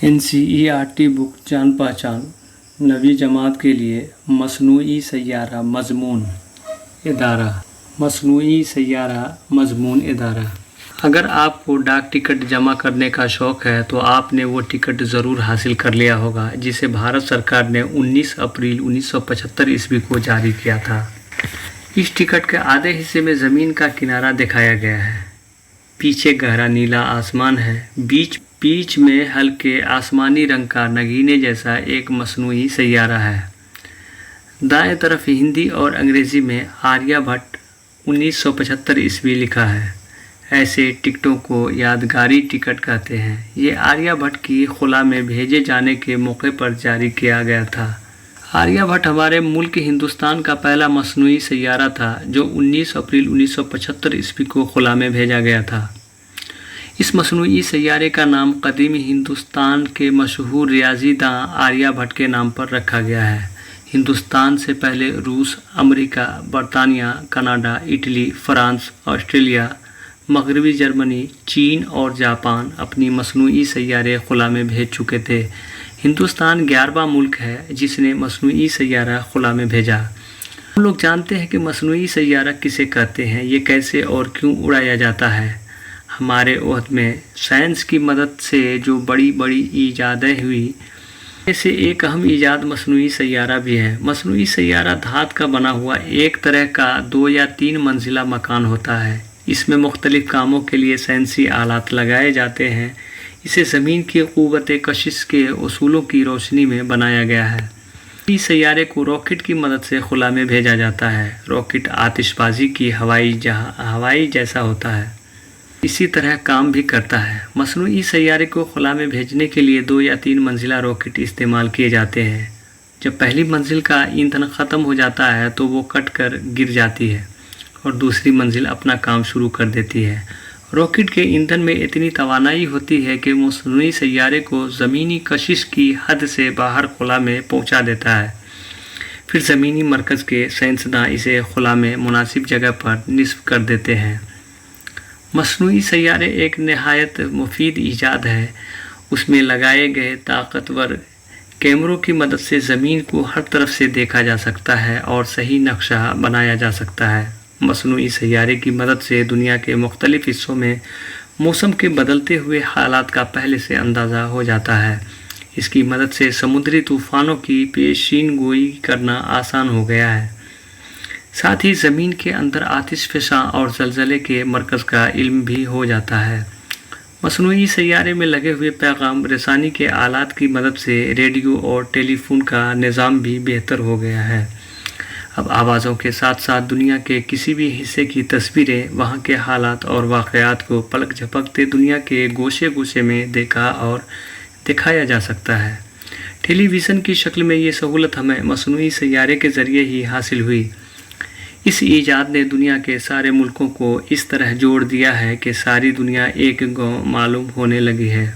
NCERT book जान पहचान नवी जमात के लिए मसनूई सय्यारा मज़मून इदारा। अगर आपको डाक टिकट जमा करने का शौक़ है तो आपने वो टिकट ज़रूर हासिल कर लिया होगा जिसे भारत सरकार ने 19 अप्रैल 1975 ईस्वी को जारी किया था। इस टिकट के आधे हिस्से में ज़मीन का किनारा दिखाया गया है, पीछे गहरा नीला आसमान है, बीच में हल्के आसमानी रंग का नगीने जैसा एक मसनूई सय्यारा है। दाएं तरफ हिंदी और अंग्रेज़ी में आर्यभट्ट 1975 ईस्वी लिखा है। ऐसे टिकटों को यादगारी टिकट कहते हैं। ये आर्यभट्ट की खुला में भेजे जाने के मौके पर जारी किया गया था। आर्यभट्ट हमारे मुल्क हिंदुस्तान का पहला मसनूई सय्यारा था जो 19 अप्रैल 1975 ईस्वी को खुला में भेजा गया था। इस मसनूई सय्यारे का नाम कदीमी हिंदुस्तान के मशहूर रियाज़ीदां आर्यभट्ट के नाम पर रखा गया है। हिंदुस्तान से पहले रूस, अमेरिका, बरतानिया, कनाडा, इटली, फ्रांस, ऑस्ट्रेलिया, मगरबी जर्मनी, चीन और जापान अपनी मसनूई सय्यारे खुला में भेज चुके थे। हिंदुस्तान 11वां मुल्क है जिसने मसनूई सय्यारा खुला में भेजा। हम लोग जानते हैं कि मसनूई सय्यारा किसे कहते हैं, ये कैसे और क्यों उड़ाया जाता है। हमारे वक्त में साइंस की मदद से जो बड़ी बड़ी ईजादें हुई, ऐसे एक अहम ईजाद मसनूई सय्यारा भी है। मसनूई सय्यारा धात का बना हुआ एक तरह का 2 या 3 मंजिला मकान होता है। इसमें मुख्तलिफ कामों के लिए साइंसी आलात लगाए जाते हैं। इसे ज़मीन की क़ुव्वत कशिश के उसूलों की रोशनी में बनाया गया है। इस सय्यारे को रॉकेट की मदद से खुला में भेजा जाता है। रॉकेट आतिशबाजी की हवाई जैसा होता है, इसी तरह काम भी करता है। मसनूई सय्यारे को खुला में भेजने के लिए 2 या 3 मंजिला रॉकेट इस्तेमाल किए जाते हैं। जब पहली मंजिल का ईंधन ख़त्म हो जाता है तो वो कट कर गिर जाती है और दूसरी मंजिल अपना काम शुरू कर देती है। रॉकेट के ईंधन में इतनी तवानाई होती है कि मसनूई सय्यारे को ज़मीनी कशिश की हद से बाहर खुला में पहुंचा देता है। फिर ज़मीनी मरकज़ के साइंसदान इसे खुला में मुनासिब जगह पर निस्ब कर देते हैं। मसनूई सय्यारे एक नहायत मुफीद ईजाद है। उसमें लगाए गए ताकतवर कैमरों की मदद से ज़मीन को हर तरफ से देखा जा सकता है और सही नक्शा बनाया जा सकता है। मसनूई सय्यारे की मदद से दुनिया के मुख्तलिफ हिस्सों में मौसम के बदलते हुए हालात का पहले से अंदाज़ा हो जाता है। इसकी मदद से समुद्री तूफ़ानों की पेशीन गोई करना आसान हो गया है। साथ ही ज़मीन के अंदर आतिश फ़िशां और ज़लज़ले के मरकज़ का इल्म भी हो जाता है। मसनूई सय्यारे में लगे हुए पैगाम रसानी के आलात की मदद से रेडियो और टेलीफोन का निज़ाम भी बेहतर हो गया है। अब आवाज़ों के साथ साथ दुनिया के किसी भी हिस्से की तस्वीरें, वहाँ के हालात और वाक़यात को पलक झपकते दुनिया के गोशे गोशे में देखा और दिखाया जा सकता है। टेलीविज़न की शक्ल में ये सहूलत हमें मसनूई सय्यारे के ज़रिए ही हासिल हुई। इस ईजाद ने दुनिया के सारे मुल्कों को इस तरह जोड़ दिया है कि सारी दुनिया एक गाँव मालूम होने लगी है।